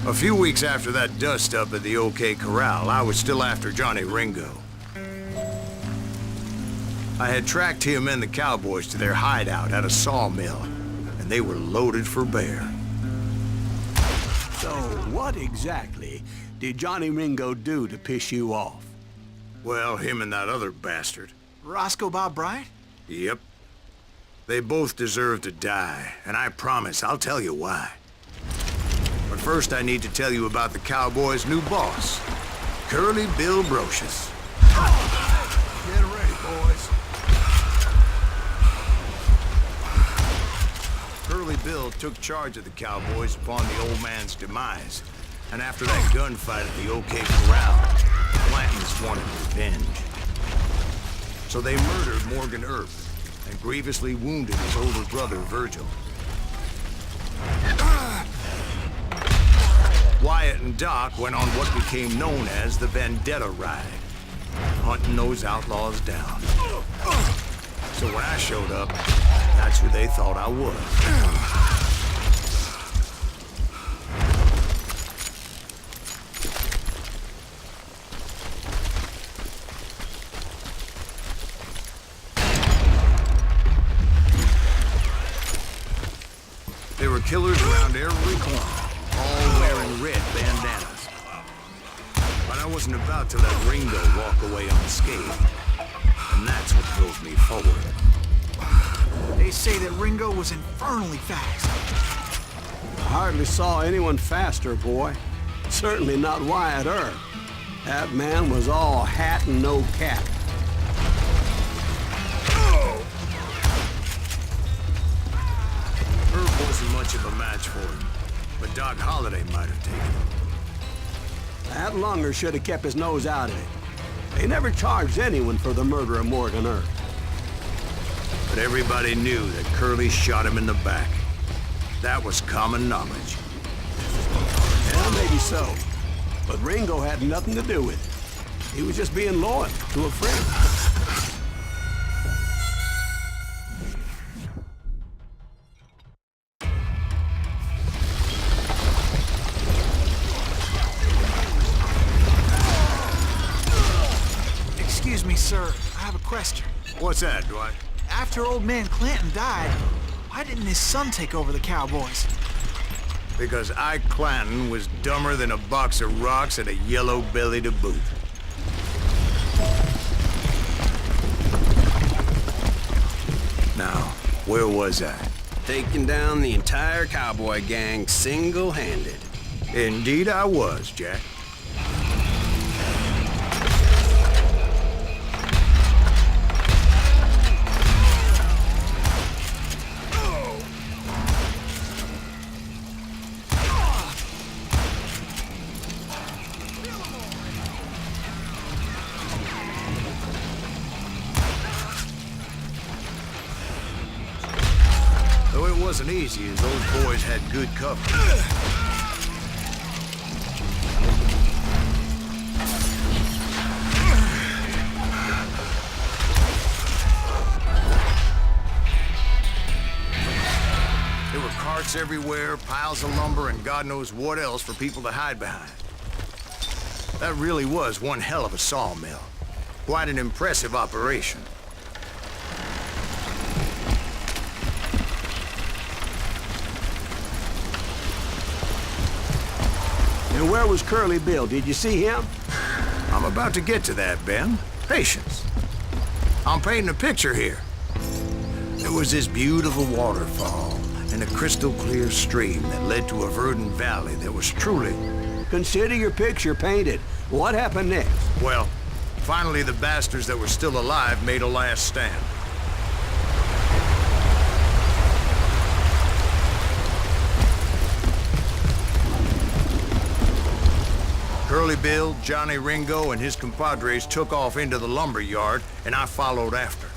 A few weeks after that dust-up at the OK Corral, I was still after Johnny Ringo. I had tracked him and the cowboys to their hideout at a sawmill, and they were loaded for bear. So, what exactly did Johnny Ringo do to piss you off? Well, him and that other bastard. Roscoe Bob Bryant? Yep. They both deserve to die, and I promise I'll tell you why. But first I need to tell you about the cowboys' new boss, Curly Bill Brocious. Get ready, boys. Curly Bill took charge of the cowboys upon the old man's demise, and after that gunfight at the OK Corral, Clantons wanted revenge. So they murdered Morgan Earp and grievously wounded his older brother, Virgil. Wyatt and Doc went on what became known as the Vendetta Ride, hunting those outlaws down. So when I showed up, that's who they thought I was. There were killers around every corner, all wearing red bandanas. But I wasn't about to let Ringo walk away unscathed, and that's what drove me forward. They say that Ringo was infernally fast. I hardly saw anyone faster, boy. Certainly not Wyatt Earp. That man was all hat and no cap. Earp wasn't much of a match for him, but Doc Holliday might have taken him. That lunger should have kept his nose out of it. They never charged anyone for the murder of Morgan Earp. But everybody knew that Curly shot him in the back. That was common knowledge. Well, maybe so. But Ringo had nothing to do with it. He was just being loyal to a friend. Excuse me, sir. I have a question. What's that, Dwight? After old man Clanton died, why didn't his son take over the cowboys? Because Ike Clanton was dumber than a box of rocks and a yellow belly to boot. Now, where was I? Taking down the entire cowboy gang single-handed. Indeed I was, Jack. Though it wasn't easy, as those boys had good cover. There were carts everywhere, piles of lumber, and God knows what else for people to hide behind. That really was one hell of a sawmill. Quite an impressive operation. And where was Curly Bill? Did you see him? I'm about to get to that, Ben. Patience. I'm painting a picture here. There was this beautiful waterfall and a crystal clear stream that led to a verdant valley that was truly... Consider your picture painted. What happened next? Well, finally the bastards that were still alive made a last stand. Curly Bill, Johnny Ringo, and his compadres took off into the lumber yard, and I followed after.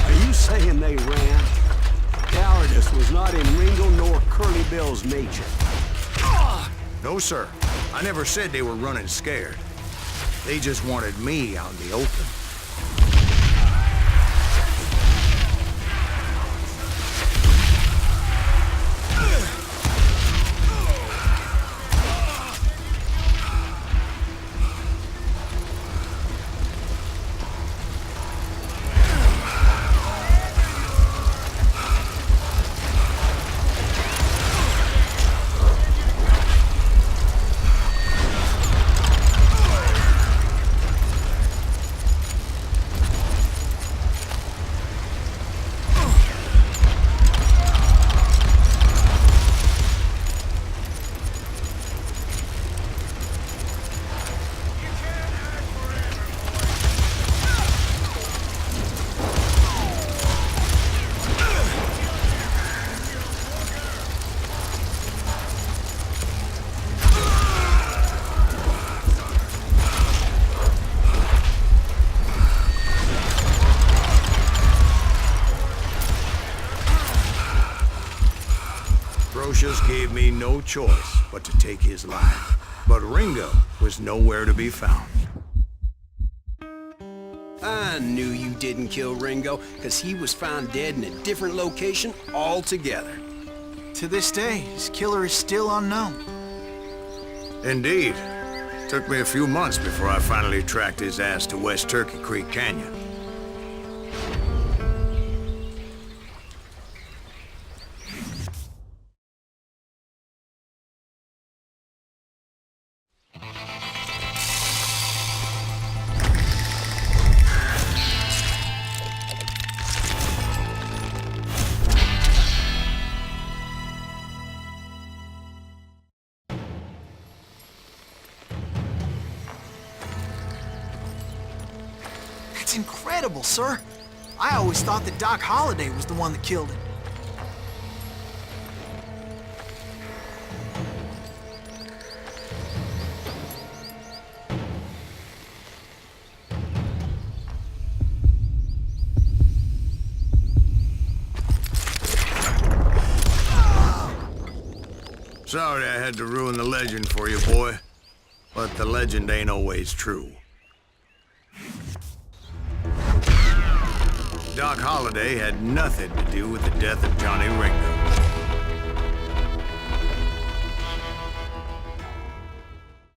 Are you saying they ran? Cowardice, This was not in Ringo nor Curly Bill's nature. No, sir. I never said they were running scared. They just wanted me out in the open. Just gave me no choice but to take his life. But Ringo was nowhere to be found. I knew you didn't kill Ringo, because he was found dead in a different location altogether. To this day, his killer is still unknown. Indeed. Took me a few months before I finally tracked his ass to West Turkey Creek Canyon. That's incredible, sir. I always thought that Doc Holliday was the one that killed him. Sorry I had to ruin the legend for you, boy. But the legend ain't always true. Doc Holliday had nothing to do with the death of Johnny Ringo.